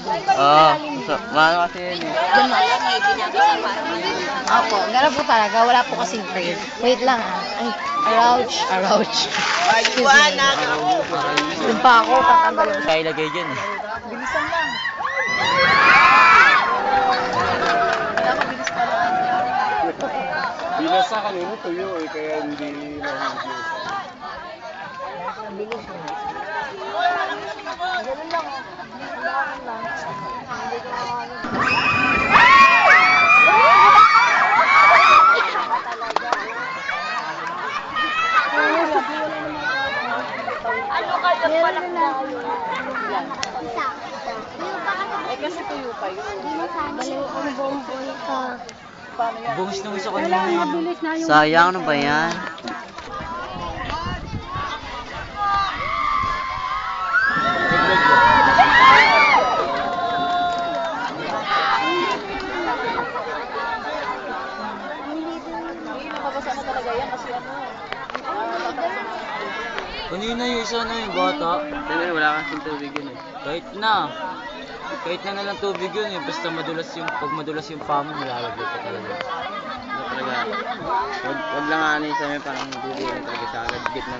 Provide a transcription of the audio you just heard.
Oo. Mahal kasi yun eh. Diyan na. Opo, ganun po talaga. Wala po kasing frame. Wait lang ah. Ay, arouch, arouch. Excuse me. Doon pa ako, tatanggalin. Kaya ilagay dyan eh. Bilisan lang. Nakabilis pa lang. Bilas sa kanina tuyo eh, kaya hindi nahihigil. Mabilis mo. Ganun lang. Ganun lang. Hindi ko ano kayo palak na yan? Isa. Eh kasi tuyo pa yun. Baliw ang bonbon ka. Paano yan? Bungis nung isa kanina yun. Sayang, ano ba yan? Hindi, mababasa na talaga yan kasi ano. Kanina yung isa na yung bata. Hindi, wala kasing tubig yun eh. Kahit na lang tubig yun eh. Basta madulas yung, pag madulas yung paa mo, malalagay ka talaga. Ano talaga? Wag lang ano yung sa may parang hindi talaga sa agad gitna.